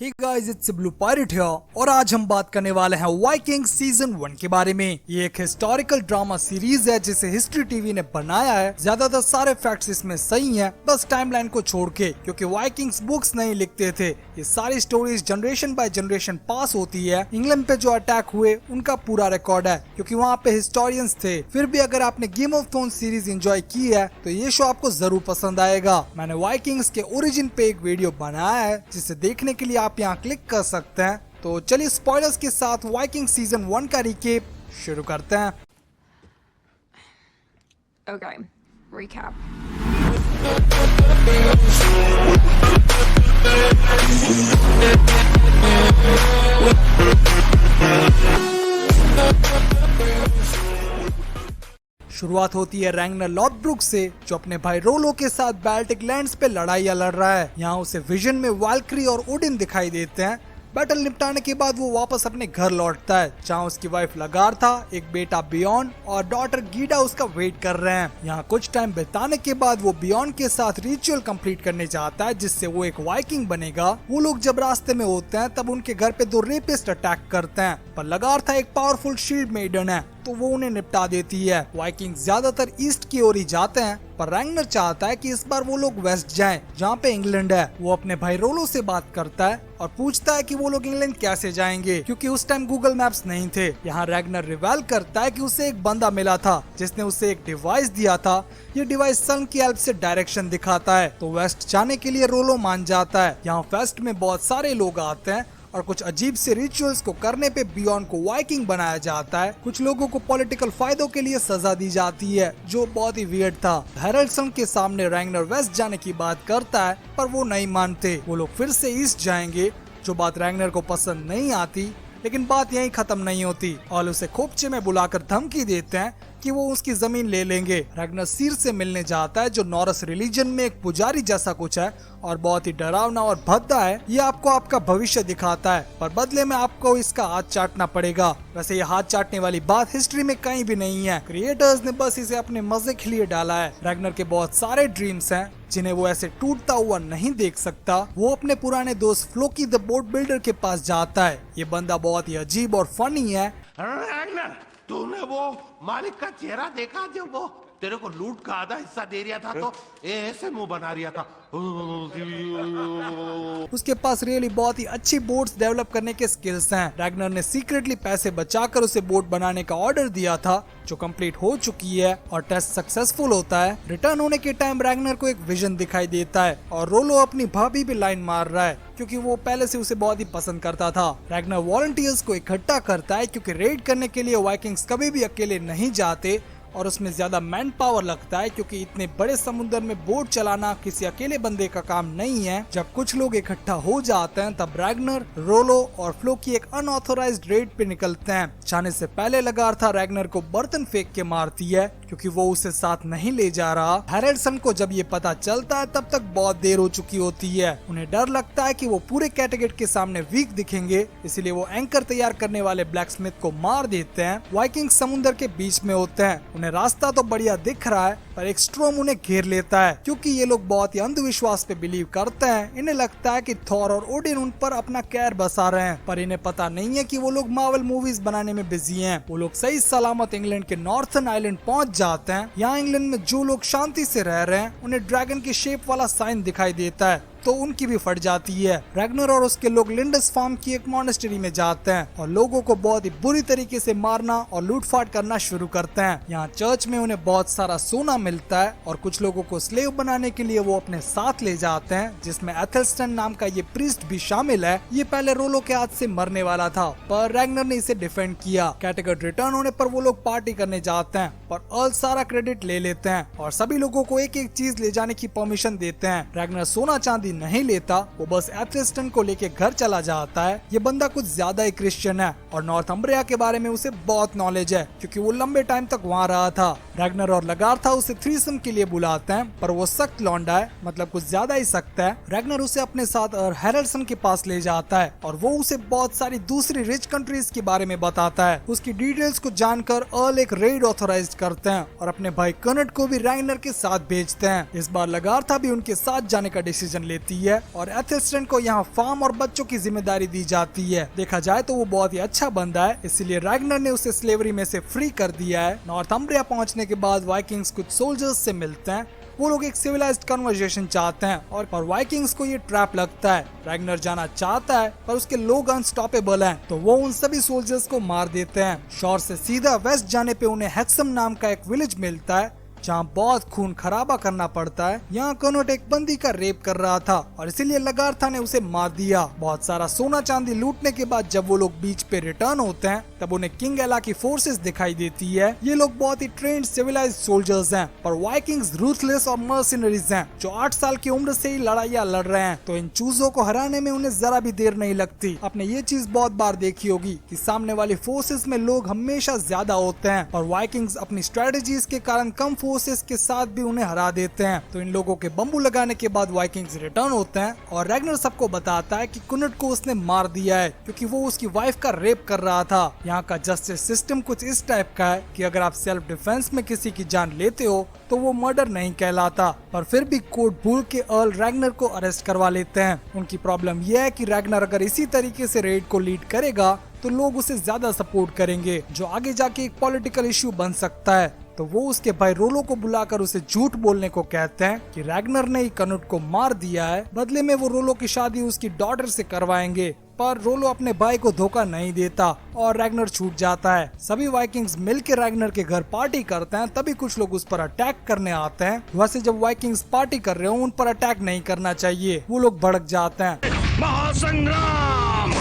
Hey guys, it's blue pirate here और आज हम बात करने वाले हैं वाइकिंग सीजन 1 के बारे में। ये एक हिस्टोरिकल ड्रामा सीरीज है जिसे हिस्ट्री टीवी ने बनाया है। ज्यादातर सारे फैक्ट्स इसमें सही हैं, बस टाइमलाइन को छोड़ के, क्योंकि वाइकिंग्स बुक्स नहीं लिखते थे। ये सारी stories generation by generation pass होती है। इंग्लैंड पे जो अटैक हुए उनका पूरा रिकॉर्ड है, क्योंकि वहाँ पे हिस्टोरियंस थे। फिर भी अगर आपने game of thrones series enjoy की है तो ये शो आपको जरूर पसंद आएगा। मैंने वाइकिंग्स के ओरिजिन पे एक वीडियो बनाया है जिसे देखने के लिए आप यहाँ क्लिक कर सकते हैं। तो चलिए स्पॉयलर्स के साथ वाइकिंग सीजन 1 का रिकेप शुरू करते हैं। Okay, recap. शुरुआत होती है रैग्नर लॉथब्रुक से, जो अपने भाई रोलो के साथ बाल्टिक लैंड्स पे लड़ाइयां लड़ रहा है। यहाँ उसे विजन में वाल्क्री और ओडिन दिखाई देते हैं। बैटल निपटाने के बाद वो वापस अपने घर लौटता है, जहाँ उसकी वाइफ लगार था, एक बेटा बियॉन और डॉटर गीडा उसका वेट कर रहे हैं। यहाँ कुछ टाइम बिताने के बाद वो बियॉन के साथ रिचुअल कंप्लीट करने जाता है, जिससे वो एक वाइकिंग बनेगा। वो लोग जब रास्ते में होते हैं तब उनके घर पे 2 रेपिस्ट अटैक करते हैं, पर लगार था एक पावरफुल शील्ड मेडन है तो वो उन्हें निपटा देती है। वाइकिंग ज्यादातर ईस्ट की ओर ही जाते हैं, पर रैग्नर चाहता है कि इस बार वो लोग वेस्ट जाएं, जहाँ पे इंग्लैंड है। वो अपने भाई रोलो से बात करता है और पूछता है कि वो लोग इंग्लैंड कैसे जाएंगे, क्योंकि उस टाइम गूगल मैप्स नहीं थे। यहाँ रैग्नर रिवेल करता है कि उसे एक बंदा मिला था जिसने उसे एक डिवाइस दिया था। ये डिवाइस सन की हेल्प से डायरेक्शन दिखाता है, तो वेस्ट जाने के लिए रोलो मान जाता है। यहाँ फेस्ट में बहुत सारे लोग आते हैं और कुछ अजीब से रिचुअल्स को करने पे बियॉन को वाइकिंग बनाया जाता है। कुछ लोगों को पॉलिटिकल फायदों के लिए सजा दी जाती है, जो बहुत ही वियर्ड था। हेरल्डसन के सामने रैग्नर वेस्ट जाने की बात करता है, पर वो नहीं मानते। वो लोग फिर से ईस्ट जाएंगे, जो बात रैग्नर को पसंद नहीं आती। लेकिन बात यहीं खत्म नहीं होती और उसे खोपचे में बुलाकर धमकी देते हैं कि वो उसकी जमीन ले लेंगे। रैग्नर सिर से मिलने जाता है, जो नॉरस रिलीजन में एक पुजारी जैसा कुछ है और बहुत ही डरावना और भद्दा है। ये आपको आपका भविष्य दिखाता है, पर बदले में आपको इसका हाथ चाटना पड़ेगा। वैसे ये हाथ चाटने वाली बात हिस्ट्री में कहीं भी नहीं है, क्रिएटर्स ने बस इसे अपने मजे के लिए डाला है। रैग्नर के बहुत सारे ड्रीम्स हैं जिन्हें वो ऐसे टूटता हुआ नहीं देख सकता। वो अपने पुराने दोस्त फ्लोकी द बोट बिल्डर के पास जाता है। ये बंदा बहुत ही अजीब और फनी है। रैग्नर, तूने वो मालिक का चेहरा देखा जो वो तेरे को लूट का आधा हिस्सा दे रहा था, तो ऐसे मुंह बना रहा था। उसके पास रियली बहुत ही अच्छी बोट्स डेवलप करने के स्किल्स हैं। रैग्नर ने सीक्रेटली पैसे बचाकर उसे बोट बनाने का ऑर्डर दिया था, जो कंप्लीट हो चुकी है और टेस्ट सक्सेसफुल होता है। रिटर्न होने के टाइम रैग्नर को एक विजन दिखाई देता है और रोलो अपनी भाभी भी लाइन मार रहा है, क्योंकि वो पहले से उसे बहुत ही पसंद करता था। रैग्नर वॉलंटियर्स को इकट्ठा करता है, क्योंकि रेड करने के लिए वाइकिंग्स कभी भी अकेले नहीं जाते और उसमें ज्यादा मैन पावर लगता है, क्योंकि इतने बड़े समुद्र में बोट चलाना किसी अकेले बंदे का काम नहीं है। जब कुछ लोग इकट्ठा हो जाते हैं तब रैग्नर, रोलो और फ्लोकी एक अनऑथोराइज्ड रेड पे निकलते हैं। जाने से पहले लगार था रैग्नर को बर्तन फेंक के मारती है, क्योंकि वो उसे साथ नहीं ले जा रहा। हेरल्डसन को जब ये पता चलता है तब तक बहुत देर हो चुकी होती है। उन्हें डर लगता है कि वो पूरे कैटेगेट के सामने वीक दिखेंगे, इसलिए वो एंकर तैयार करने वाले ब्लैकस्मिथ को मार देते हैं। वाइकिंग समुद्र के बीच में होते हैं। उन्हें रास्ता तो बढ़िया दिख रहा है, पर एक स्ट्रोम उन्हें घेर लेता है, क्योंकि ये लोग बहुत ही अंधविश्वास पे बिलीव करते हैं। इन्हें लगता है कि थॉर और ओडिन उन पर अपना कहर बसा रहे हैं, पर इन्हें पता नहीं है कि वो लोग मार्वल मूवीज बनाने में बिजी हैं। वो लोग सही सलामत इंग्लैंड के नॉर्थर्न आइलैंड पहुंच जाते हैं। यहाँ इंग्लैंड में जो लोग शांति से रह रहे हैं उन्हें ड्रैगन की शेप वाला साइन दिखाई देता है, तो उनकी भी फट जाती है। रैग्नर और उसके लोग लिंडस फार्म की एक मॉनेस्ट्री में जाते हैं और लोगों को बहुत ही बुरी तरीके से मारना और लूटपाट करना शुरू करते हैं। यहाँ चर्च में उन्हें बहुत सारा सोना मिलता है और कुछ लोगों को स्लेव बनाने के लिए वो अपने साथ ले जाते हैं, जिसमें एथेल्स्टन नाम का ये प्रीस्ट भी शामिल है। ये पहले रोलो के हाथ से मरने वाला था, पर रैग्नर ने इसे डिफेंड किया। कैटेगरी रिटर्न होने पर वो लोग पार्टी करने जाते हैं, पर अर्ल सारा क्रेडिट ले लेते हैं और सभी लोगों को एक एक चीज ले जाने की परमिशन देते हैं। रैग्नर सोना चांदी नहीं लेता, वो बस एथेल्स्टन को लेके घर चला जाता है। ये बंदा कुछ ज्यादा ही क्रिश्चियन है और नॉर्थम्ब्रिया के बारे में उसे बहुत नॉलेज है, क्योंकि वो लंबे टाइम तक वहाँ रहा था। रैग्नर और लगार था उसे थ्रीसम के लिए बुलाते हैं, पर वो सख्त लौंडा है, मतलब कुछ ज्यादा ही सख्त है। रैग्नर उसे अपने साथ हेरल्डसन के पास ले जाता है और वो उसे बहुत सारी दूसरी रिच कंट्रीज के बारे में बताता है। उसकी डिटेल्स को जानकर अर्ल एक रेड ऑथोराइज करते हैं और अपने भाई कनट को भी रैग्नर के साथ भेजते हैं। इस बार लगार था भी उनके साथ जाने का डिसीजन लेता देती है और एथिल्स्टन को यहाँ फार्म और बच्चों की जिम्मेदारी दी जाती है। देखा जाए तो वो बहुत ही अच्छा बंदा है, इसलिए रैग्नर ने उसे स्लेवरी में से फ्री कर दिया है। नॉर्थम्ब्रिया पहुंचने के बाद वाइकिंग्स कुछ सोल्जर्स से मिलते हैं। वो लोग एक सिविलाइज्ड कन्वर्सेशन चाहते हैं और वाइकिंग्स को ये ट्रैप लगता है। रैग्नर जाना चाहता है पर उसके लोग अनस्टॉपेबल हैं, तो वो उन सभी सोल्जर्स को मार देते हैं। शोर से सीधा वेस्ट जाने पे उन्हें हेक्सम नाम का एक विलेज मिलता है जहाँ बहुत खून खराबा करना पड़ता है। यहाँ कनोट एक बंदी का रेप कर रहा था और इसीलिए लगार्था ने उसे मार दिया। बहुत सारा सोना चांदी लूटने के बाद जब वो लोग बीच पे रिटर्न होते हैं तब उन्हें किंग एला की फोर्सेस दिखाई देती है। ये लोग बहुत ही ट्रेंड सिविलाइज्ड सोल्जर्स हैं, पर वाइकिंग्स रूथलेस और मर्सिनरीज हैं जो 8 साल की उम्र से ही लड़ाइयाँ लड़ रहे हैं। तो इन चूजों को हराने में उन्हें जरा भी देर नहीं लगती। आपने ये चीज बहुत बार देखी होगी कि सामने वाली फोर्सेस में लोग हमेशा ज्यादा होते हैं और वाइकिंग्स अपनी स्ट्रेटेजीज के कारण कम फोर्सेस के साथ भी उन्हें हरा देते हैं। तो इन लोगों के बम्बू लगाने के बाद वाइकिंग्स रिटर्न होते हैं और रैग्नर सबको बताता है कि कुनुट को उसने मार दिया है क्योंकि वो उसकी वाइफ का रेप कर रहा था। यहाँ का जस्टिस सिस्टम कुछ इस टाइप का है कि अगर आप सेल्फ डिफेंस में किसी की जान लेते हो तो वो मर्डर नहीं कहलाता, पर फिर भी कोर्ट भूल के अर्ल रैग्नर को अरेस्ट करवा लेते हैं। उनकी प्रॉब्लम यह है कि रैग्नर अगर इसी तरीके से रेड को लीड करेगा तो लोग उसे ज्यादा सपोर्ट करेंगे, जो आगे जाके एक पॉलिटिकल इश्यू बन सकता है। तो वो उसके भाई रोलो को बुलाकर उसे झूठ बोलने को कहते हैं कि रैग्नर ने ही कनुट को मार दिया है। बदले में वो रोलो की शादी उसकी डॉटर से करवाएंगे, पर रोलो अपने भाई को धोखा नहीं देता और रैग्नर छूट जाता है। सभी वाइकिंग्स मिलकर रैग्नर के घर पार्टी करते हैं, तभी कुछ लोग उस पर अटैक करने आते हैं। वैसे जब वाइकिंग्स पार्टी कर रहे हो उन पर अटैक नहीं करना चाहिए, वो लोग भड़क जाते हैं। महासंग्राम!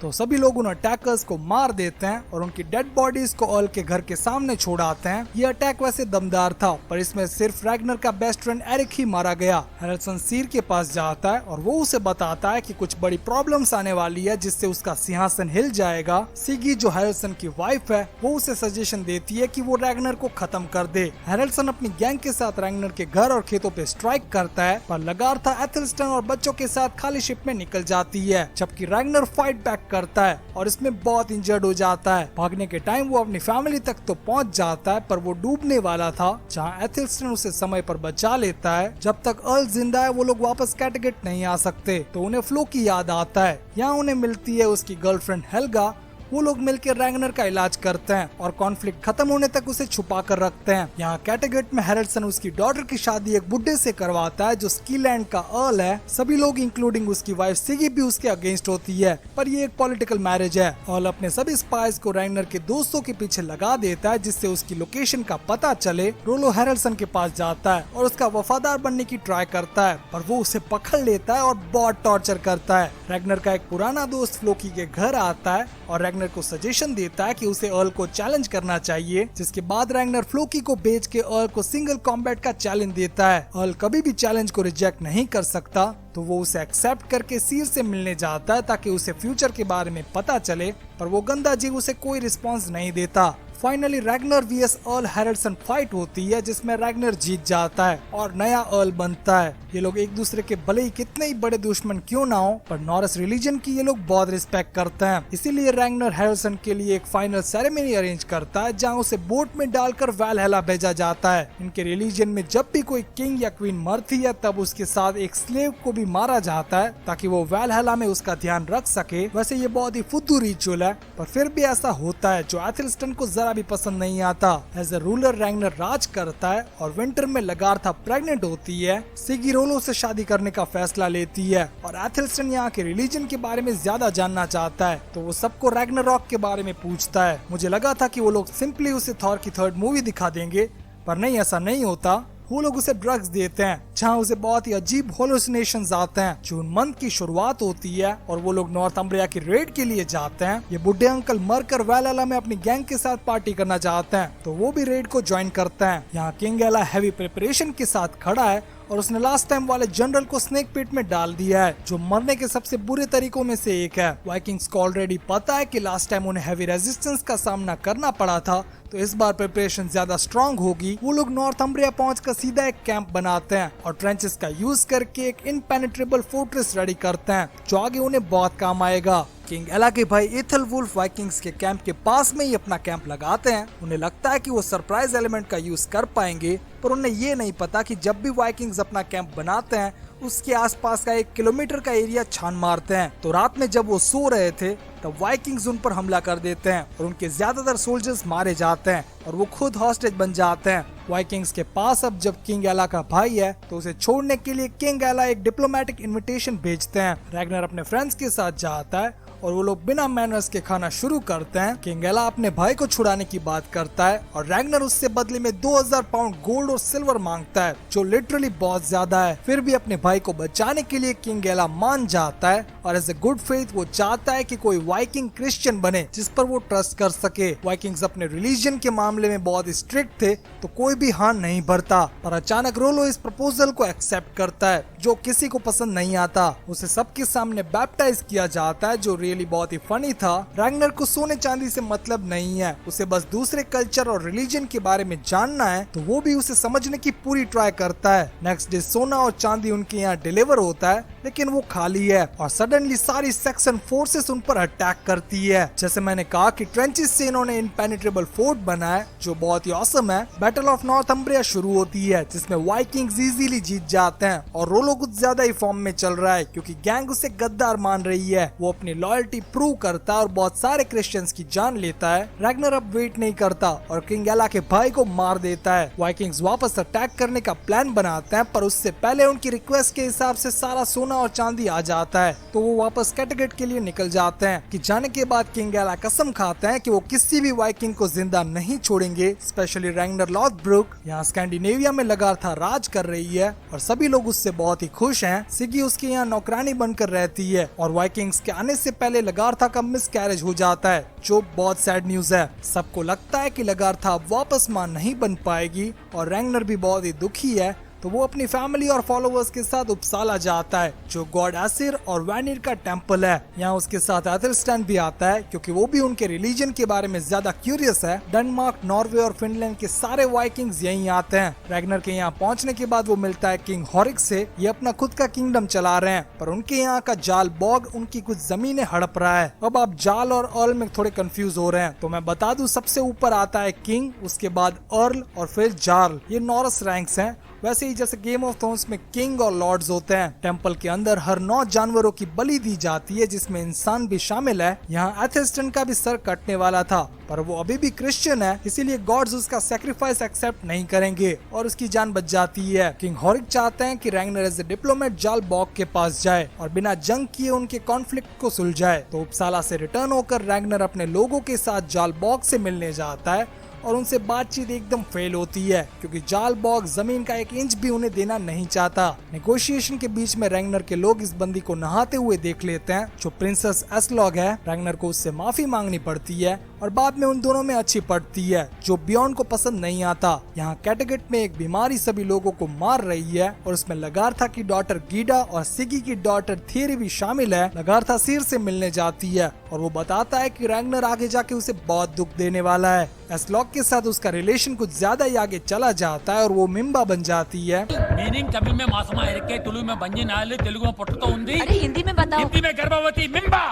तो सभी लोग उन अटैकर्स को मार देते हैं और उनकी डेड बॉडीज को अर्ल के घर के सामने छोड़ आते हैं। ये अटैक वैसे दमदार था, पर इसमें सिर्फ रैग्नर का बेस्ट फ्रेंड एरिक ही मारा गया। हैरल्सन सीर के पास जाता है और वो उसे बताता है कि कुछ बड़ी प्रॉब्लम्स आने वाली है जिससे उसका सिंहासन हिल जाएगा। सिगी जो हैरल्सन की वाइफ है वो उसे सजेशन देती है कि वो रैग्नर को खत्म कर दे। हैरल्सन अपनी गैंग के साथ रैग्नर के घर और खेतों पे स्ट्राइक करता है, पर लगार्था एथिल्स्टन और बच्चों के साथ खाली शिप में निकल जाती है, जबकि रैग्नर फाइट बैक करता है और इसमें बहुत इंजर्ड हो जाता है। भागने के टाइम वो अपनी फैमिली तक तो पहुंच जाता है, पर वो डूबने वाला था, जहां एथिल्स्टन उसे समय पर बचा लेता है। जब तक अर्ल जिंदा है वो लोग वापस कैटगेट नहीं आ सकते, तो उन्हें फ्लो की याद आता है। यहाँ उन्हें मिलती है उसकी गर्लफ्रेंड हेल्गा। वो लोग मिलकर रैग्नर का इलाज करते हैं और कॉन्फ्लिक्ट खत्म होने तक उसे छुपा कर रखते हैं। यहाँ कैटेगेट में हैरल्सन उसकी डॉटर की शादी एक बुड्ढे से करवाता है जो स्कीलैंड का अर्ल है। सभी लोग इंक्लूडिंग उसकी वाइफ सिगी भी उसके अगेंस्ट होती है, पर ये एक पॉलिटिकल मैरिज है। अर्ल अपने सभी स्पाइस को रैग्नर के दोस्तों के पीछे लगा देता है जिससे उसकी लोकेशन का पता चले। रोलो हैरल्सन के पास जाता है और उसका वफादार बनने की ट्राई करता है, पर वो उसे पकड़ लेता है और बहुत टॉर्चर करता है। रैग्नर का एक पुराना दोस्त फ्लोकी के घर आता है और रैग्नर को सजेशन देता है कि उसे अर्ल को चैलेंज करना चाहिए, जिसके बाद रैग्नर फ्लोकी को बेच के अर्ल को सिंगल कॉम्बैट का चैलेंज देता है। अर्ल कभी भी चैलेंज को रिजेक्ट नहीं कर सकता, तो वो उसे एक्सेप्ट करके सीर से मिलने जाता है ताकि उसे फ्यूचर के बारे में पता चले, पर वो गंदा जीव उसे कोई रिस्पॉन्स नहीं देता। फाइनली रैग्नर वीएस अर्ल हैरल्सन फाइट होती है जिसमें रैग्नर जीत जाता है और नया अर्ल बनता है। ये लोग एक दूसरे के भले ही कितने ही बड़े दुश्मन क्यों ना हो, पर नॉरिस रिलीजन की ये लोग बहुत रिस्पेक्ट करते हैं। इसीलिए रैग्नर हैरल्सन के लिए एक फाइनल सेरेमनी अरेंज करता है जहाँ उसे बोट में डालकर वैलहला भेजा जाता है। इनके रिलीजन में जब भी कोई किंग या क्वीन मरती है तब उसके साथ एक स्लेव को भी मारा जाता है ताकि वो वैलहला में उसका ध्यान रख सके। वैसे ये बहुत ही फुद्दू रिचुअल है, पर फिर भी ऐसा होता है जो एथिल्स्टन को जरा भी पसंद नहीं आता। एज ए रूलर रैग्नर राज करता है और विंटर में लगार्था प्रेग्नेंट होती है। सिगी रोलो से शादी करने का फैसला लेती है और एथिल्स्टन यहाँ के रिलीजन के बारे में ज्यादा जानना चाहता है, तो वो सबको रैग्नारॉक के बारे में पूछता है। मुझे लगा था कि वो लोग सिंपली उसे थॉर की 3rd मूवी दिखा देंगे, पर नहीं, ऐसा नहीं होता। वो लोग उसे ड्रग्स देते हैं जहाँ उसे बहुत ही अजीब होलुसिनेशंस आते हैं। जून मंथ की शुरुआत होती है और वो लोग नॉर्थम्ब्रिया की रेड के लिए जाते हैं। ये बुढ़े अंकल मरकर वैलहला में अपनी गैंग के साथ पार्टी करना चाहते हैं, तो वो भी रेड को ज्वाइन करते हैं। यहाँ किंग एला हैवी प्रिपरेशन के साथ खड़ा है और उसने लास्ट टाइम वाले जनरल को स्नेक पिट में डाल दिया है, जो मरने के सबसे बुरे तरीकों में से एक है। वाइकिंग्स को ऑलरेडी पता है कि लास्ट टाइम उन्हें हैवी रेजिस्टेंस का सामना करना पड़ा था, तो इस बार प्रिपरेशन ज्यादा स्ट्रांग होगी। वो लोग नॉर्थम्ब्रिया पहुंचकर सीधा एक कैंप बनाते हैं और ट्रेंचेस का यूज करके एक इनपेनिट्रेबल फोर्ट्रेस रेडी करते हैं, जो आगे उन्हें बहुत काम आएगा। किंग एला के भाई एथलवुल्फ वाइकिंग्स के कैंप के पास में ही अपना कैंप लगाते हैं। उन्हें लगता है कि वो सरप्राइज एलिमेंट का यूज कर पाएंगे, पर उन्हें ये नहीं पता कि जब भी वाइकिंग्स अपना कैंप बनाते हैं उसके आसपास का 1 किलोमीटर का एरिया छान मारते हैं। तो रात में जब वो सो रहे थे तब वाइकिंग्स उन पर हमला कर देते हैं और उनके ज्यादातर सोल्जर्स मारे जाते हैं और वो खुद हॉस्टेज बन जाते हैं। वाइकिंग्स के पास अब जब किंग एला का भाई है तो उसे छोड़ने के लिए किंग एला एक डिप्लोमेटिक इनविटेशन भेजते हैं। रैग्नर अपने फ्रेंड्स के साथ जाता है और वो लोग बिना मैनर्स के खाना शुरू करते हैं। किंग एला अपने भाई को छुड़ाने की बात करता है और रैग्नर उससे बदले में 2000 पाउंड गोल्ड और सिल्वर मांगता है, जो लिटरली बहुत ज्यादा है। फिर भी अपने भाई को बचाने के लिए किंग एला मान जाता है और एज ए गुड फेथ वो चाहता है कि कोई वाइकिंग क्रिश्चियन बने जिस पर वो ट्रस्ट कर सके। वाइकिंग्स अपने रिलीजन के मामले में बहुत स्ट्रिक्ट थे तो कोई भी हाथ नहीं भरता, पर अचानक रोलो इस प्रपोजल को एक्सेप्ट करता है जो किसी को पसंद नहीं आता। उसे सबके सामने बैप्टाइज किया जाता है जो रियली बहुत ही फनी था। रैग्नर को सोने चांदी से मतलब नहीं है, उसे बस दूसरे कल्चर और रिलीजन के बारे में जानना है, तो वो भी उसे समझने की पूरी ट्राई करता है। नेक्स्ट डे सोना और चांदी उनके यहाँ डिलीवर होता है लेकिन वो खाली है और सडनली सारी सेक्शन फोर्सेस उन पर अटैक करती है। जैसे मैंने कहा कि ट्रेंचेस से इन्होंने इनपेनिट्रेबल फोर्ट बना है जो बहुत ही ऑसम है। बैटल ऑफ नॉर्थम्ब्रिया शुरू होती है जिसमें वाइकिंग्स इजीली जीत जाते हैं और रोलो कुछ ज्यादा ही फॉर्म में चल रहा है क्योंकि गैंग उसे गद्दार मान रही है। वो अपनी लॉयल्टी प्रूव करता है और बहुत सारे क्रिश्चियंस की जान लेता है। रैग्नर अब वेट नहीं करता और किंग एला के भाई को मार देता है। वाइकिंग्स वापस अटैक करने का प्लान बनाते हैं पर उससे पहले उनकी रिक्वेस्ट के हिसाब से सारा सोना और चांदी आ जाता है तो वो वापस कैटगेट के लिए निकल जाते हैं। कि जाने के बाद किंग एला कसम खाते हैं कि वो किसी भी वाइकिंग को जिंदा नहीं छोड़ेंगे, स्पेशली रैग्नर लॉथब्रुक। यहाँ स्कैंडिनेविया में लगातार राज कर रही है और सभी लोग उससे बहुत ही खुश हैं। सिगी उसके यहाँ नौकरानी बनकर रहती है और वाइकिंग्स के आने से पहले लगार्था का मिसकैरेज हो जाता है जो बहुत सैड न्यूज है। सबको लगता है कि लगार्था अब वापस मां नहीं बन पाएगी और रैग्नर भी बहुत ही दुखी है तो वो अपनी फैमिली और फॉलोअर्स के साथ उपसाला जाता है जो गॉड एसिर और वैनिर का टेम्पल है। यहाँ उसके साथ एथेल्स्टैन भी आता है क्योंकि वो भी उनके रिलीजन के बारे में ज्यादा क्यूरियस है। डेनमार्क, नॉर्वे और फिनलैंड के सारे वाइकिंग्स यहीं आते हैं। रैग्नर के यहाँ पहुँचने के बाद वो मिलता है किंग हॉरिक से। ये अपना खुद का किंगडम चला रहे हैं पर उनके यहाँ का जाल बॉग उनकी कुछ जमीनें हड़प रहा है। अब आप जाल और अर्ल में थोड़े कंफ्यूज हो रहे हैं तो मैं बता दूं सबसे ऊपर आता है किंग, उसके बाद अर्ल और फिर जार्ल। ये नॉरस रैंक्स हैं। वैसे ही जैसे गेम ऑफ थ्रोन्स में किंग और लॉर्ड्स होते हैं। टेम्पल के अंदर हर 9 जानवरों की बलि दी जाती है जिसमें इंसान भी शामिल है। यहाँ एथेल्स्टन का भी सर कटने वाला था पर वो अभी भी क्रिश्चियन है इसीलिए गॉड्स उसका सैक्रिफाइस एक्सेप्ट नहीं करेंगे और उसकी जान बच जाती है। किंग हॉरिक चाहते हैं कि रैग्नर एज ए डिप्लोमेट जाल बॉग के पास जाए और बिना जंग किए उनके कॉन्फ्लिक्ट को सुलझाए। तो उपसाला से रिटर्न होकर रैग्नर अपने लोगों के साथ जाल बॉग से मिलने जाता है और उनसे बातचीत एकदम फेल होती है क्योंकि जाल बॉग जमीन का 1 इंच भी उन्हें देना नहीं चाहता। नेगोशिएशन के बीच में रैग्नर के लोग इस बंदी को नहाते हुए देख लेते हैं जो प्रिंसेस एस्लॉग है। रैग्नर को उससे माफी मांगनी पड़ती है और बाद में उन दोनों में अच्छी पड़ती है जो बियॉन्ड को पसंद नहीं आता। यहाँ कैटगेट में एक बीमारी सभी लोगों को मार रही है और उसमें लगार्था की डॉटर गीडा और सिगी की डॉटर थियरी भी शामिल है। लगार्था सिर से मिलने जाती है और वो बताता है कि रैग्नर आगे जाके उसे बहुत दुख देने वाला है। एस्लॉग के साथ उसका रिलेशन कुछ ज्यादा ही आगे चला जाता है और वो मिम्बा बन जाती है। मीनिंग तमिल में मासमा इरके, तुलु में बंजी नाले, तेलुगु में पोटतो उंदी, अरे हिंदी में बताओ। हिंदी में गर्भवती मिम्बा।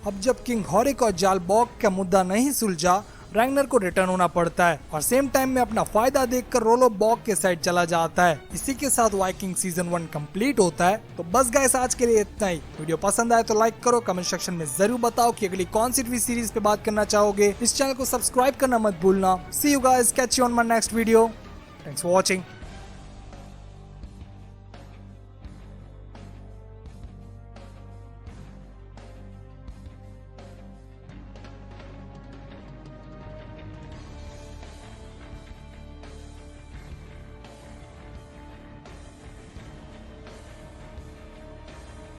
अब जब किंग हॉरिक और जाल बॉग का मुद्दा नहीं सुलझा रैग्नर को रिटर्न होना पड़ता है और सेम टाइम में अपना फायदा देखकर रोलो बॉग के साइड चला जाता है। इसी के साथ वाइकिंग सीजन 1 कंप्लीट होता है। तो बस गाइस आज के लिए इतना ही। वीडियो पसंद आए तो लाइक करो, कमेंट सेक्शन में जरूर बताओ कि अगली कौन सी टीवी सीरीज पे बात करना चाहोगे। इस चैनल को सब्सक्राइब करना मत भूलना। See you guys, catch you on my next video. Thanks for watching.